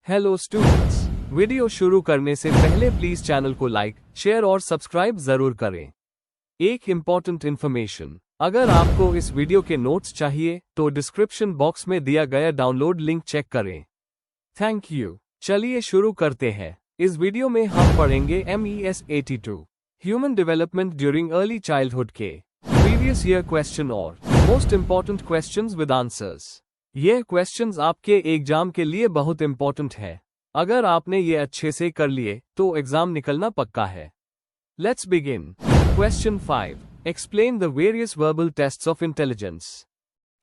Hello students, video शुरू करने से पहले प्लीज चैनल को लाइक, शेयर और सब्सक्राइब जरूर करें। एक इम्पॉर्टेंट इन्फॉर्मेशन, अगर आपको इस वीडियो के नोट्स चाहिए तो डिस्क्रिप्शन बॉक्स में दिया गया डाउनलोड लिंक चेक करें। Thank you. चलिए शुरू करते हैं। इस वीडियो में हम पढ़ेंगे MES 82 human development during early childhood के प्रीवियस ईयर क्वेश्चन और most important questions with answers. ये क्वेश्चंस आपके एग्जाम के लिए बहुत इंपॉर्टेंट है। अगर आपने ये अच्छे से कर लिए तो एग्जाम निकलना पक्का है। Let's begin. Question 5, explain the various verbal tests of intelligence.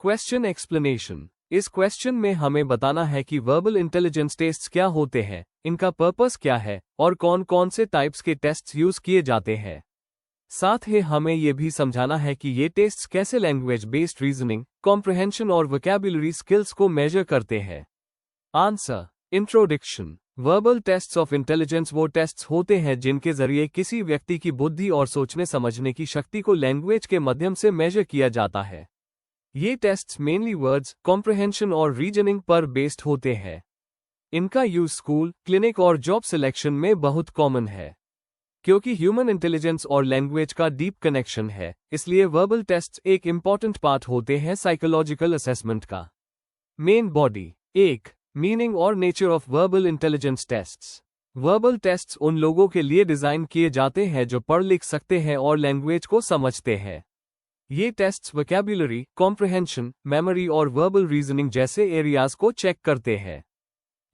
Question explanation. इस क्वेश्चन में हमें बताना है कि वर्बल इंटेलिजेंस टेस्ट्स क्या होते हैं, इनका पर्पस क्या है और कौन कौन से टाइप्स के टेस्ट्स यूज किए जाते हैं। साथ ही हमें यह भी समझाना है कि ये टेस्ट्स कैसे लैंग्वेज बेस्ड रीजनिंग, कॉम्प्रिहेंशन और वोकैबुलरी स्किल्स को मेजर करते हैं। Answer. Introduction. Verbal tests of intelligence वो टेस्ट्स होते हैं जिनके जरिए किसी व्यक्ति की बुद्धि और सोचने समझने की शक्ति को लैंग्वेज के माध्यम से मेजर किया जाता है। ये टेस्ट्स मेनली वर्ड्स, कॉम्प्रिहेंशन और रीजनिंग पर बेस्ड होते हैं। इनका यूज स्कूल, क्लिनिक और जॉब सिलेक्शन में बहुत कॉमन है। क्योंकि ह्यूमन इंटेलिजेंस और लैंग्वेज का डीप कनेक्शन है, इसलिए वर्बल टेस्ट्स एक इंपॉर्टेंट पार्ट होते हैं साइकोलॉजिकल असेसमेंट का। Main body. 1. मीनिंग और nature of verbal intelligence tests. Verbal tests उन लोगों के लिए डिजाइन किए जाते हैं जो पढ़ लिख सकते हैं और लैंग्वेज को समझते हैं। ये टेस्ट्स वोकैबुलरी, कॉम्प्रिहेंशन, मेमोरी और वर्बल रीजनिंग जैसे एरियाज को चेक करते हैं।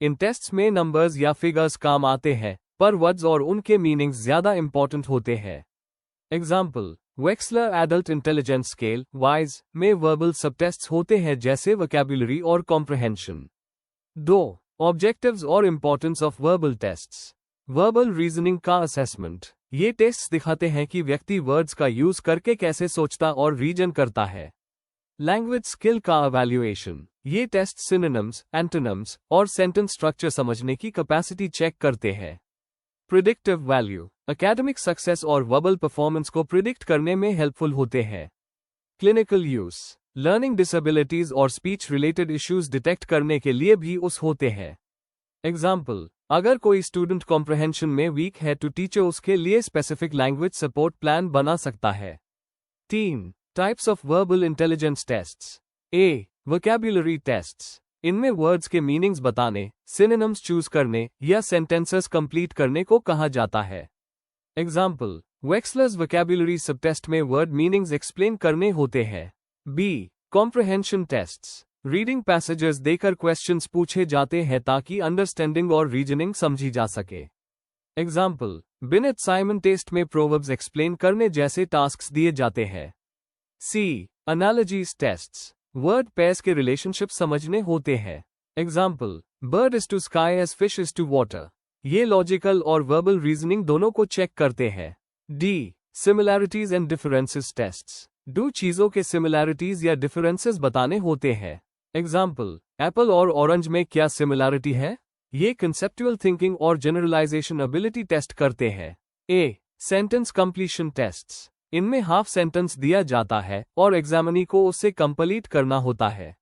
इन टेस्ट्स में नंबर्स या फिगर्स काम आते हैं, पर वर्ड्स और उनके मीनिंग्स ज्यादा इंपॉर्टेंट होते हैं। Example, Wechsler adult intelligence scale wise में वर्बल सबटेस्ट्स होते हैं जैसे वोकैबुलरी और कॉम्प्रिहेंशन। 2. ऑब्जेक्टिव्स और importance of verbal tests. Verbal reasoning का असेसमेंट। ये टेस्ट्स दिखाते हैं कि व्यक्ति वर्ड्स का यूज करके कैसे सोचता और रीजन करता है। लैंग्वेज स्किल का इवैल्यूएशन। ये टेस्ट सिनोनिम्स, एंटोनिम्स और सेंटेंस स्ट्रक्चर समझने की कैपेसिटी चेक करते हैं। Predictive value. एकेडमिक सक्सेस और वर्बल परफॉर्मेंस को प्रिडिक्ट करने में हेल्पफुल होते हैं। Clinical use. लर्निंग डिसेबिलिटीज और स्पीच रिलेटेड इश्यूज डिटेक्ट करने के लिए भी उस होते हैं। एग्जाम्पल, अगर कोई स्टूडेंट कॉम्प्रिहेंशन में वीक है तो टीचर उसके लिए स्पेसिफिक लैंग्वेज सपोर्ट प्लान बना सकता है। 3. Types of verbal intelligence tests. A. Vocabulary tests. इनमें वर्ड्स के मीनिंग्स बताने, सिनोनिम्स चूज करने या सेंटेंसेस कंप्लीट करने को कहा जाता है। एग्जाम्पल, वेक्सलर्स वोकैबुलरी सबटेस्ट में वर्ड मीनिंग्स एक्सप्लेन करने होते हैं। B. Comprehension tests. Reading passages देकर क्वेश्चंस पूछे जाते हैं ताकि अंडरस्टैंडिंग और रीजनिंग समझी जा सके। एग्जाम्पल, बिनेट साइमन टेस्ट में प्रोवर्ब्स एक्सप्लेन करने जैसे टास्क्स दिए जाते हैं। C. Analogies tests. Word pairs के रिलेशनशिप समझने होते हैं। Example, bird is to sky as fish is to water. ये लॉजिकल और वर्बल रीजनिंग दोनों को चेक करते हैं। D. Similarities and differences tests. दो चीजों के सिमिलैरिटीज या डिफरेंसेस बताने होते हैं। एग्जाम्पल, एप्पल और ऑरेंज में क्या सिमिलैरिटी है? ये कंसेप्चुअल थिंकिंग और जनरलाइजेशन एबिलिटी टेस्ट करते हैं। A. Sentence completion tests. इनमें हाफ सेंटेंस दिया जाता है और एग्जामिनी को उससे कंप्लीट करना होता है।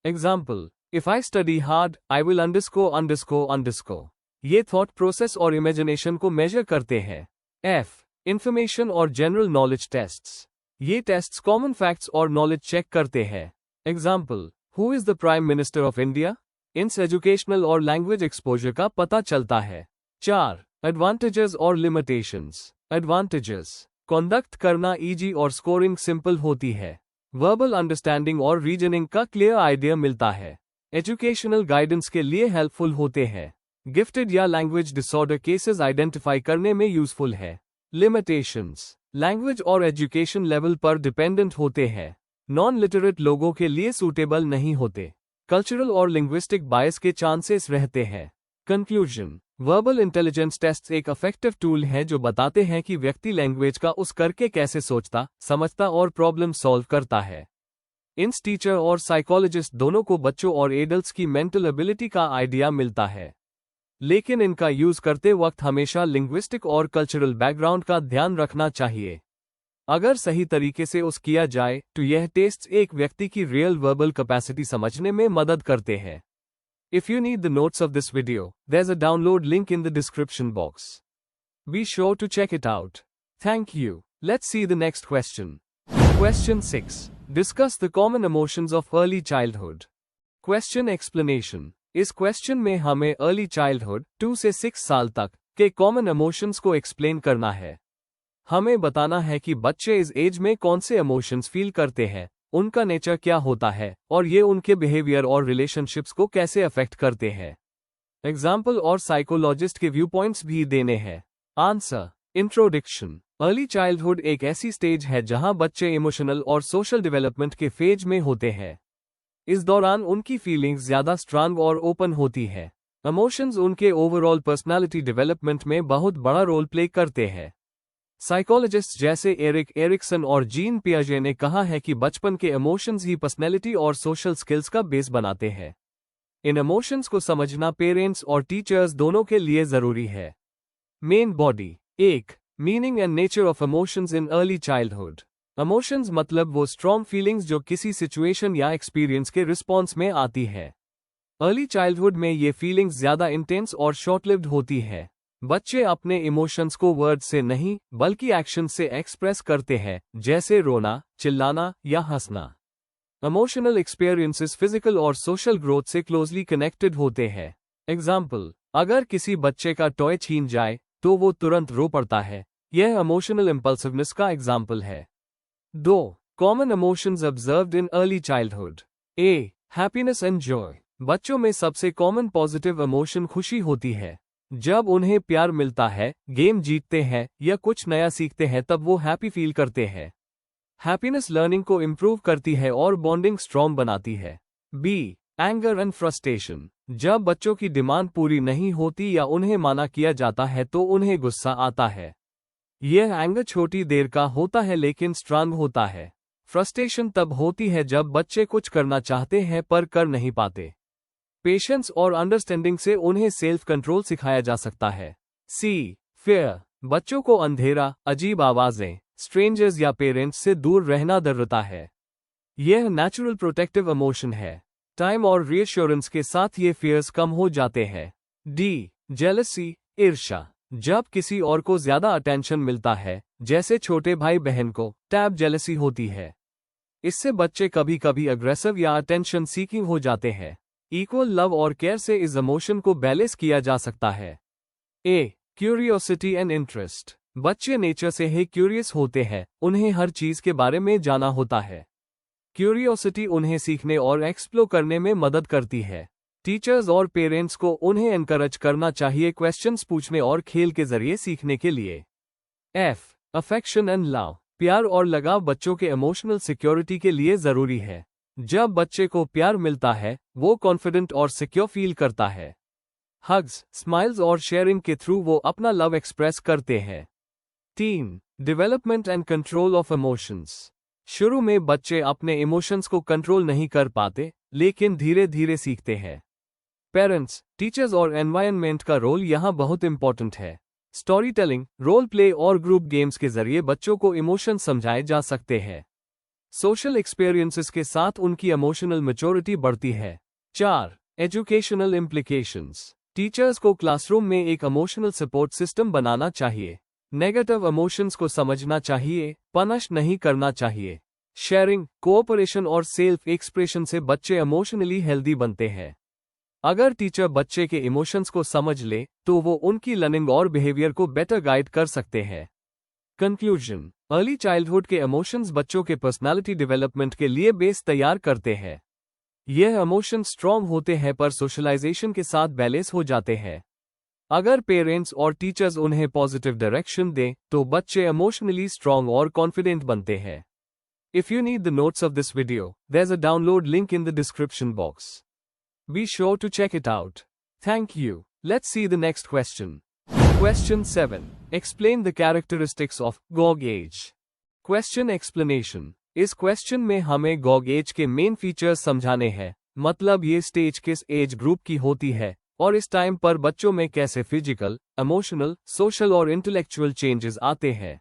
Example, if I study hard I will underscore. ये थॉट प्रोसेस और इमेजिनेशन को मेजर करते हैं। F. इंफॉर्मेशन और जनरल नॉलेज टेस्ट्स। ये टेस्ट्स कॉमन फैक्ट्स और नॉलेज चेक करते हैं। Example, who is the prime minister of India? इनसे एजुकेशनल और लैंग्वेज एक्सपोजर का पता चलता है। 4. एडवांटेजेस और लिमिटेशंस। एडवांटेजेस। कंडक्ट करना इजी और स्कोरिंग सिंपल होती है। वर्बल अंडरस्टैंडिंग और रीजनिंग का क्लियर आइडिया मिलता है। एजुकेशनल गाइडेंस के लिए हेल्पफुल होते हैं। गिफ्टेड या लैंग्वेज डिसऑर्डर केसेस आइडेंटिफाई करने में यूजफुल है। लिमिटेशंस। लैंग्वेज और एजुकेशन लेवल पर डिपेंडेंट होते हैं। नॉन लिटरेट लोगों के लिए सूटेबल नहीं होते। कल्चरल और लिंग्विस्टिक बायस के चांसेस रहते हैं। कंक्लूजन। वर्बल इंटेलिजेंस टेस्ट एक इफेक्टिव टूल है जो बताते हैं कि व्यक्ति लैंग्वेज का उस करके कैसे सोचता, समझता और प्रॉब्लम सॉल्व करता है। इन टीचर और साइकोलॉजिस्ट दोनों को बच्चों और एडल्ट्स की मेंटल एबिलिटी का आइडिया मिलता है, लेकिन इनका यूज करते वक्त हमेशा लिंग्विस्टिक और कल्चरल बैकग्राउंड का ध्यान रखना चाहिए। अगर सही तरीके से उस किया जाए तो यह टेस्ट एक व्यक्ति की रियल वर्बल कैपेसिटी समझने में मदद करते हैं। If you need the notes of this video, there's a download link in the description box. Be sure to check it out. Thank you. Let's see the next question. Question 6. Discuss the common emotions of early childhood. Question explanation. इस question में हमें early childhood 2 से 6 साल तक के common emotions को explain करना है। हमें बताना है कि बच्चे इस एज में कौन से इमोशंस फील करते हैं, उनका नेचर क्या होता है और ये उनके बिहेवियर और रिलेशनशिप्स को कैसे अफेक्ट करते हैं। एग्जाम्पल और साइकोलॉजिस्ट के व्यू पॉइंट्स भी देने हैं। आंसर। इंट्रोडक्शन। अर्ली चाइल्डहुड एक ऐसी स्टेज है जहां बच्चे इमोशनल और सोशल डेवलपमेंट के फेज में होते हैं। इस दौरान उनकी फीलिंग्स ज्यादा स्ट्रांग और ओपन होती है। इमोशंस उनके ओवरऑल पर्सनालिटी डेवलपमेंट में बहुत बड़ा रोल प्ले करते हैं। साइकोलॉजिस्ट जैसे एरिक एरिक्सन और जीन पियाजे ने कहा है कि बचपन के इमोशंस ही पर्सनैलिटी और सोशल स्किल्स का बेस बनाते हैं। इन इमोशंस को समझना पेरेंट्स और टीचर्स दोनों के लिए जरूरी है। Main body. 1. Meaning and nature of emotions in early childhood. Emotions मतलब वो स्ट्रॉन्ग फीलिंग्स जो किसी सिचुएशन या एक्सपीरियंस के रिस्पॉन्स में आती है। अर्ली चाइल्डहुड में ये फीलिंग्स ज्यादा इंटेंस और शॉर्ट लिव्ड होती है। बच्चे अपने इमोशंस को वर्ड से नहीं बल्कि एक्शन से एक्सप्रेस करते हैं, जैसे रोना, चिल्लाना या हंसना। इमोशनल एक्सपीरियंसेस फिजिकल और सोशल ग्रोथ से क्लोजली कनेक्टेड होते हैं। एग्जाम्पल, अगर किसी बच्चे का टॉय छीन जाए तो वो तुरंत रो पड़ता है। यह इमोशनल इम्पल्सिवनेस का एग्जाम्पल है। 2. Common emotions observed in early childhood. A. Happiness and Joy. बच्चों में सबसे कॉमन पॉजिटिव इमोशन खुशी होती है। जब उन्हें प्यार मिलता है, गेम जीतते हैं या कुछ नया सीखते हैं तब वो हैप्पी फील करते हैं। हैप्पीनेस लर्निंग को इम्प्रूव करती है और बॉन्डिंग स्ट्रॉन्ग बनाती है। बी. Anger and frustration. जब बच्चों की डिमांड पूरी नहीं होती या उन्हें माना किया जाता है तो उन्हें गुस्सा आता है। यह एंगर छोटी देर का होता है लेकिन स्ट्रांग होता है। फ्रस्ट्रेशन तब होती है जब बच्चे कुछ करना चाहते हैं पर कर नहीं पाते। पेशेंस और अंडरस्टैंडिंग से उन्हें सेल्फ कंट्रोल सिखाया जा सकता है। सी. फियर। बच्चों को अंधेरा, अजीब आवाजें, स्ट्रेंजर्स या पेरेंट्स से दूर रहना डरता है। यह नेचुरल प्रोटेक्टिव इमोशन है। टाइम और रीअश्योरेंस के साथ ये फियर्स कम हो जाते हैं। डी. जेलसी, ईर्ष्या। जब किसी और को ज्यादा अटेंशन मिलता है, जैसे छोटे भाई बहन को, टैब जेलसी होती है। इससे बच्चे कभी कभी अग्रेसिव या अटेंशन सीकिंग हो जाते हैं। इक्वल लव और केयर से इस इमोशन को बैलेंस किया जा सकता है। ए. Curiosity and interest. बच्चे नेचर से ही क्यूरियस होते हैं, उन्हें हर चीज के बारे में जाना होता है। क्यूरियोसिटी उन्हें सीखने और एक्सप्लोर करने में मदद करती है। टीचर्स और पेरेंट्स को उन्हें एनकरेज करना चाहिए क्वेश्चंस पूछने और खेल के जरिए सीखने के लिए। एफ. Affection and love. प्यार और लगाव बच्चों के इमोशनल सिक्योरिटी के लिए जरूरी है। जब बच्चे को प्यार मिलता है, वो कॉन्फिडेंट और सिक्योर फील करता है। हग्स, स्माइल्स और शेयरिंग के थ्रू वो अपना लव एक्सप्रेस करते हैं। 3. Development and control of emotions. शुरू में बच्चे अपने इमोशंस को कंट्रोल नहीं कर पाते, लेकिन धीरे धीरे सीखते हैं। पेरेंट्स, टीचर्स और एनवायरनमेंट का रोल यहाँ बहुत इंपॉर्टेंट है। स्टोरी टेलिंग, रोल प्ले और ग्रुप गेम्स के जरिए बच्चों को इमोशन समझाए जा सकते हैं। सोशल एक्सपीरियंसेस के साथ उनकी इमोशनल मैच्योरिटी बढ़ती है। 4. Educational implications. टीचर्स को क्लासरूम में एक इमोशनल सपोर्ट सिस्टम बनाना चाहिए। नेगेटिव इमोशंस को समझना चाहिए, पनिश नहीं करना चाहिए। शेयरिंग, कोऑपरेशन और सेल्फ एक्सप्रेशन से बच्चे इमोशनली हेल्दी बनते हैं। अगर टीचर बच्चे के इमोशंस को समझ ले, तो वो उनकी लर्निंग और बिहेवियर को बेटर गाइड कर सकते हैं। कंक्लूजन। अर्ली चाइल्डहुड के इमोशंस बच्चों के पर्सनालिटी डेवलपमेंट के लिए बेस तैयार करते हैं। यह इमोशंस स्ट्रॉन्ग होते हैं पर सोशलाइजेशन के साथ बैलेंस हो जाते हैं। अगर पेरेंट्स और टीचर्स उन्हें पॉजिटिव डायरेक्शन दें, तो बच्चे इमोशनली स्ट्रॉन्ग और कॉन्फिडेंट बनते हैं। If you need the notes of this video, there's a download link in the description box. Be sure to check it out. Thank you. Let's see the next question. Question 7. Explain the characteristics of GOG age. Question explanation. इस question में हमें GOG age के main features समझाने हैं, मतलब ये stage किस age group की होती है और इस टाइम पर बच्चों में कैसे फिजिकल, इमोशनल, सोशल और इंटेलेक्चुअल चेंजेस आते हैं।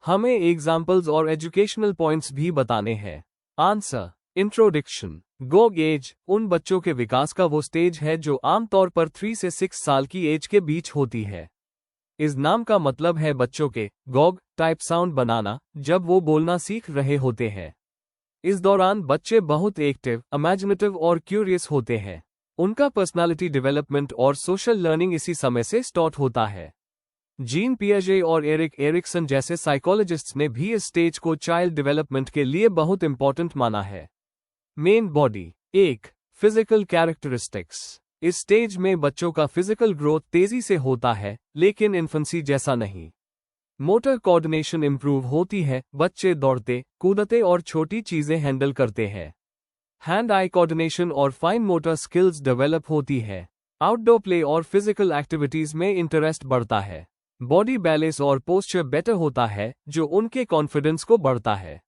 हमें एग्जाम्पल्स और एजुकेशनल पॉइंट्स भी बताने हैं। आंसर। इंट्रोडक्शन। गोग एज उन बच्चों के विकास का वो स्टेज है जो आमतौर पर 3 से 6 साल की एज के बीच होती है। इस नाम का मतलब है बच्चों के गॉग टाइप साउंड बनाना जब वो बोलना सीख रहे होते हैं। इस दौरान बच्चे बहुत एक्टिव, इमेजिनेटिव और क्यूरियस होते हैं। उनका पर्सनालिटी डेवलपमेंट और सोशल लर्निंग इसी समय से स्टार्ट होता है। जीन पियाजे और एरिक एरिक्सन जैसे साइकोलॉजिस्ट्स ने भी इस स्टेज को चाइल्ड डेवलपमेंट के लिए बहुत इंपॉर्टेंट माना है। Main body. 1. Physical characteristics. इस स्टेज में बच्चों का फिजिकल ग्रोथ तेजी से होता है, लेकिन इन्फेंसी जैसा नहीं। मोटर कोऑर्डिनेशन इंप्रूव होती है, बच्चे दौड़ते, कूदते और छोटी चीजें हैंडल करते हैं। हैंड आई कोऑर्डिनेशन और फाइन मोटर स्किल्स डेवलप होती है। आउटडोर प्ले और फिजिकल एक्टिविटीज में इंटरेस्ट बढ़ता है। बॉडी बैलेंस और पोस्चर बेटर होता है, जो उनके कॉन्फिडेंस को बढ़ता है।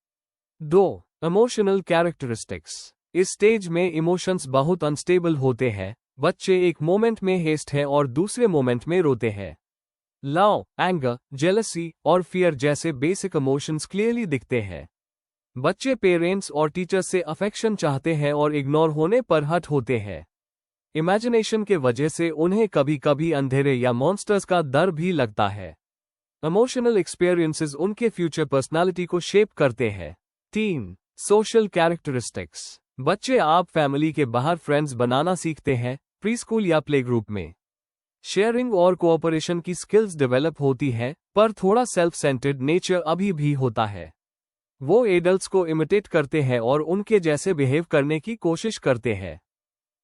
2. Emotional characteristics. इस स्टेज में इमोशंस बहुत अनस्टेबल होते हैं। बच्चे एक मोमेंट में हेस्ट है और दूसरे मोमेंट में रोते हैं। लव, एंगर, जेलसी और फियर जैसे बेसिक इमोशंस क्लियरली दिखते हैं। बच्चे पेरेंट्स और टीचर्स से अफेक्शन चाहते हैं और इग्नोर होने पर हर्ट होते हैं। इमेजिनेशन के वजह से उन्हें कभी कभी अंधेरे या मॉन्स्टर्स का डर भी लगता है। इमोशनल एक्सपीरियंसेस उनके फ्यूचर पर्सनालिटी को शेप करते हैं। 3. Social characteristics. बच्चे आप फैमिली के बाहर फ्रेंड्स बनाना सीखते हैं, प्री स्कूल या प्ले ग्रुप में। शेयरिंग और कोऑपरेशन की स्किल्स डेवलप होती है, पर थोड़ा सेल्फ सेंटर्ड नेचर अभी भी होता है। वो एडल्ट्स को इमिटेट करते हैं और उनके जैसे बिहेव करने की कोशिश करते हैं।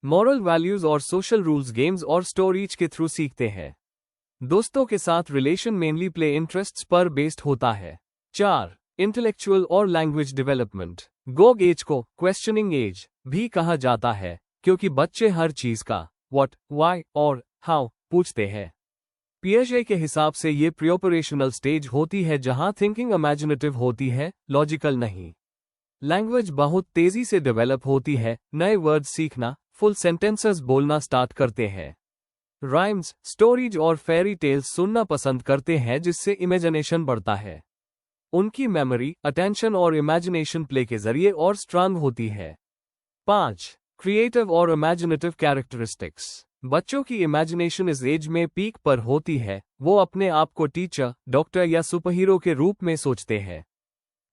मॉरल वैल्यूज और सोशल रूल्स गेम्स और स्टोरीज के थ्रू सीखते हैं। दोस्तों के साथ रिलेशन मेनली प्ले इंटरेस्ट्स पर बेस्ड होता है। 4. इंटेलेक्चुअल और लैंग्वेज डेवलपमेंट। गोग एज को क्वेश्चनिंग एज भी कहा जाता है, क्योंकि बच्चे हर चीज का व्हाट, व्हाई और हाउ पूछते हैं। पियाजे के हिसाब से ये प्रिपरेशनल स्टेज होती है जहां थिंकिंग इमेजिनेटिव होती है, लॉजिकल नहीं। लैंग्वेज बहुत तेजी से डेवलप होती है, नए वर्ड सीखना, फुल सेंटेंसेस बोलना स्टार्ट करते हैं। राइम्स, स्टोरीज और फेरी टेल्स सुनना पसंद करते हैं जिससे इमेजिनेशन बढ़ता है। उनकी मेमोरी, अटेंशन और इमेजिनेशन प्ले के जरिए और स्ट्रांग होती है। 5. क्रिएटिव और इमेजिनेटिव कैरेक्टरिस्टिक्स। बच्चों की इमेजिनेशन इस एज में पीक पर होती है। वो अपने आप को टीचर, डॉक्टर या सुपरहीरो के रूप में सोचते हैं।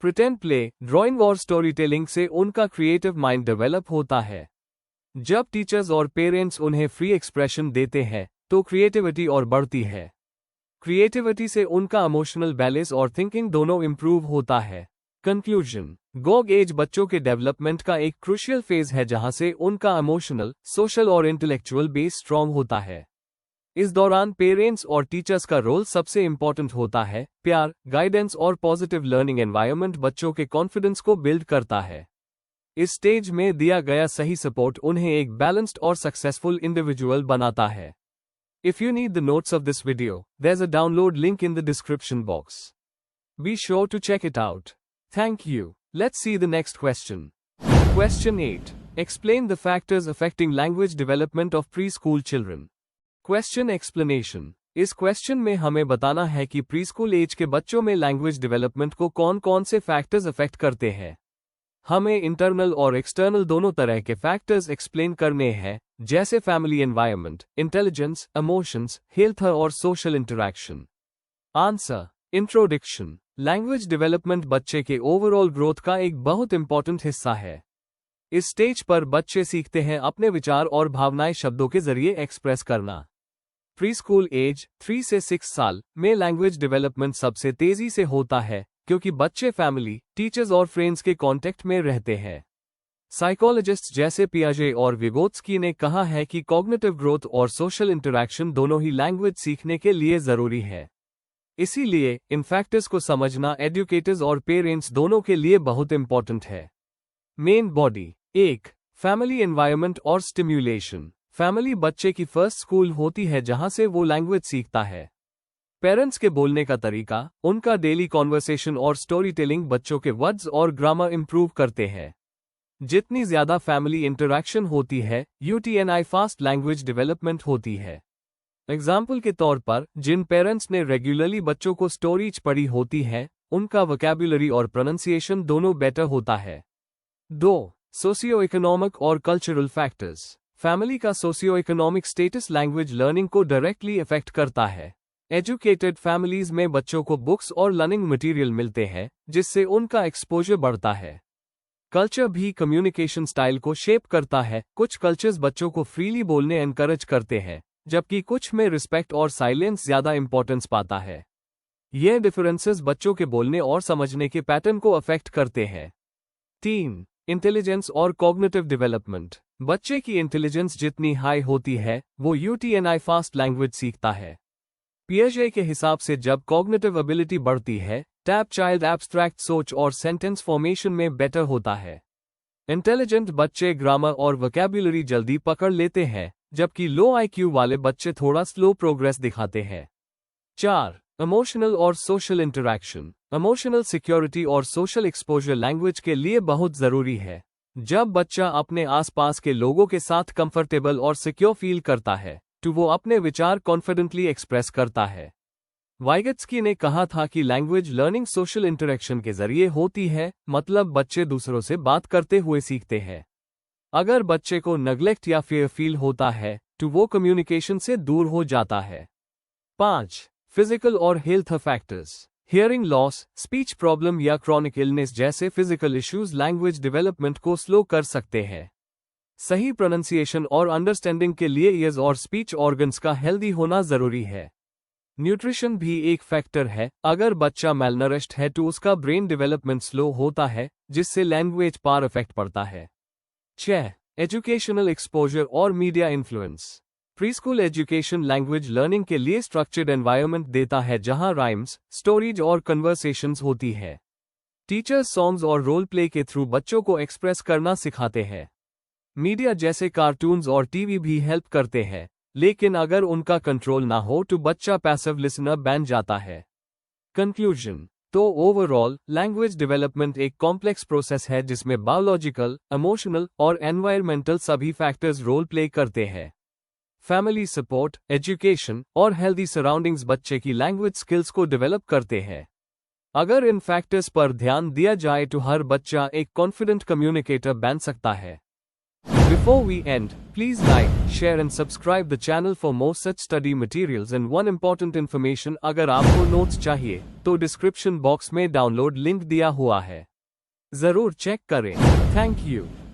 प्रिटेंड प्ले, ड्राइंग और स्टोरी टेलिंग से उनका क्रिएटिव माइंड डेवलप होता है। जब टीचर्स और पेरेंट्स उन्हें फ्री एक्सप्रेशन देते हैं, तो क्रिएटिविटी और बढ़ती है। क्रिएटिविटी से उनका इमोशनल बैलेंस और थिंकिंग दोनों इंप्रूव होता है। कंक्लूजन। गोग एज बच्चों के डेवलपमेंट का एक क्रूशियल फेज है जहां से उनका इमोशनल, सोशल और इंटेलेक्चुअल बेस स्ट्रांग होता है। इस दौरान पेरेंट्स और टीचर्स का रोल सबसे इंपॉर्टेंट होता है। प्यार, गाइडेंस और पॉजिटिव लर्निंग एनवायरनमेंट बच्चों के कॉन्फिडेंस को बिल्ड करता है। इस स्टेज में दिया गया सही सपोर्ट उन्हें एक बैलेंस्ड और सक्सेसफुल इंडिविजुअल बनाता है। If you need the notes of this video, there's a download link in the description box. Be sure to check it out. Thank you. Let's see the next question. Question 8. Explain the factors affecting language development of preschool children. Question explanation. इस question में हमें बताना है कि preschool as के बच्चों में language development को कौन कौन से फैक्टर्स अफेक्ट करते हैं। हमें इंटरनल और एक्सटर्नल दोनों तरह के फैक्टर्स एक्सप्लेन करने हैं, जैसे family environment, intelligence, emotions, health और social interaction. Answer. Introduction. Language development बच्चे के ओवरऑल ग्रोथ का एक बहुत इंपॉर्टेंट हिस्सा है। इस स्टेज पर बच्चे सीखते हैं अपने विचार और भावनाएं शब्दों के जरिए एक्सप्रेस करना। प्रीस्कूल एज 3 से 6 साल में लैंग्वेज डेवलपमेंट सबसे तेजी से होता है, क्योंकि बच्चे फैमिली, टीचर्स और फ्रेंड्स के कांटेक्ट में रहते हैं। साइकोलॉजिस्ट्स जैसे पियाजे और विगोत्स्की ने कहा है कि कॉग्निटिव ग्रोथ और सोशल इंटरैक्शन दोनों ही लैंग्वेज सीखने के लिए जरूरी है। इसीलिए इन फैक्टर्स को समझना एजुकेटर्स और पेरेंट्स दोनों के लिए बहुत इंपॉर्टेंट है। Main body. 1. फैमिली एनवायरनमेंट और स्टिम्युलेशन। फैमिली बच्चे की फर्स्ट स्कूल होती है जहां से वो लैंग्वेज सीखता है। पेरेंट्स के बोलने का तरीका, उनका डेली कॉन्वर्सेशन और स्टोरी टेलिंग बच्चों के वर्ड्स और ग्रामर इंप्रूव करते हैं। जितनी ज्यादा फैमिली इंटरैक्शन होती है, यूटीएनआई फास्ट लैंग्वेज डेवलपमेंट होती है। एग्जाम्पल के तौर पर, जिन पेरेंट्स ने रेगुलरली बच्चों को स्टोरीज पढ़ी होती है, उनका वोकैबुलरी और प्रोनंसिएशन दोनों बेटर होता है। 2. सोशियो इकोनॉमिक और कल्चरल फैक्टर्स। फैमिली का socio economic status language learning को डायरेक्टली इफेक्ट करता है। एजुकेटेड फैमिलीज में बच्चों को बुक्स और लर्निंग मटेरियल मिलते हैं, जिससे उनका एक्सपोजर बढ़ता है। कल्चर भी कम्युनिकेशन स्टाइल को शेप करता है। कुछ कल्चर्स बच्चों को फ्रीली बोलने एनकरेज करते हैं, जबकि कुछ में रिस्पेक्ट और साइलेंस ज्यादा इंपॉर्टेंस पाता है। ये डिफरेंसेस बच्चों के बोलने और समझने के पैटर्न को अफेक्ट करते हैं। 3. इंटेलिजेंस और कॉग्निटिव डेवलपमेंट। बच्चे की इंटेलिजेंस जितनी हाई होती है, वो यूटीएनआई फास्ट लैंग्वेज सीखता है। पियाजे के हिसाब से जब कॉग्निटिव एबिलिटी बढ़ती है, टैप चाइल्ड एब्स्ट्रैक्ट सोच और सेंटेंस फॉर्मेशन में बेटर होता है। इंटेलिजेंट बच्चे ग्रामर और वोकैब्युलरी जल्दी पकड़ लेते हैं, जबकि लो आईक्यू वाले बच्चे थोड़ा स्लो प्रोग्रेस दिखाते हैं। 4. इमोशनल और सोशल इंटरैक्शन। इमोशनल सिक्योरिटी और सोशल एक्सपोजर लैंग्वेज के लिए बहुत जरूरी है। जब बच्चा अपने आसपास के लोगों के साथ कंफर्टेबल और सिक्योर फील करता है, तो वो अपने विचार कॉन्फिडेंटली एक्सप्रेस करता है। वाइगत्स्की ने कहा था कि लैंग्वेज लर्निंग सोशल इंटरैक्शन के जरिए होती है, मतलब बच्चे दूसरों से बात करते हुए सीखते हैं। अगर बच्चे को नेग्लेक्ट या फियर फील होता है, तो वो कम्युनिकेशन से दूर हो जाता है। 5. फिजिकल और health factors. Hearing loss, speech problem या क्रॉनिक इलनेस जैसे फिजिकल इश्यूज लैंग्वेज डेवलपमेंट को स्लो कर सकते हैं। सही प्रोनंसिएशन और अंडरस्टैंडिंग के लिए ईयर्स और स्पीच ऑर्गन्स का हेल्दी होना जरूरी है। न्यूट्रिशन भी एक फैक्टर है। अगर बच्चा मैलनरिश्ड है तो उसका ब्रेन डेवलपमेंट स्लो होता है, जिससे लैंग्वेज पर इफेक्ट पड़ता है। 6. एजुकेशनल एक्सपोजर और media influence. Preschool education language learning के लिए स्ट्रक्चर्ड एनवायरनमेंट देता है, जहां राइम्स, स्टोरीज और कन्वर्सेशंस होती है। टीचर्स सॉन्ग्स और रोल प्ले के थ्रू बच्चों को एक्सप्रेस करना सिखाते हैं। मीडिया जैसे कार्टून्स और टीवी भी हेल्प करते हैं, लेकिन अगर उनका कंट्रोल ना हो तो बच्चा पैसिव लिसनर बन जाता है। कंक्लूजन। तो ओवरऑल लैंग्वेज डेवलपमेंट एक कॉम्प्लेक्स प्रोसेस है, जिसमें बायोलॉजिकल, इमोशनल और एनवायरमेंटल सभी फैक्टर्स रोल प्ले करते हैं। फैमिली सपोर्ट, एजुकेशन और हेल्दी सराउंडिंग्स बच्चे की लैंग्वेज स्किल्स को डेवलप करते हैं। अगर इन फैक्टर्स पर ध्यान दिया जाए तो हर बच्चा एक कॉन्फिडेंट कम्युनिकेटर बन सकता है। Before we end, please like, share and subscribe the channel for more such study materials and one important information। अगर आपको नोट्स चाहिए तो डिस्क्रिप्शन बॉक्स में डाउनलोड लिंक दिया हुआ है, जरूर चेक करें। Thank you.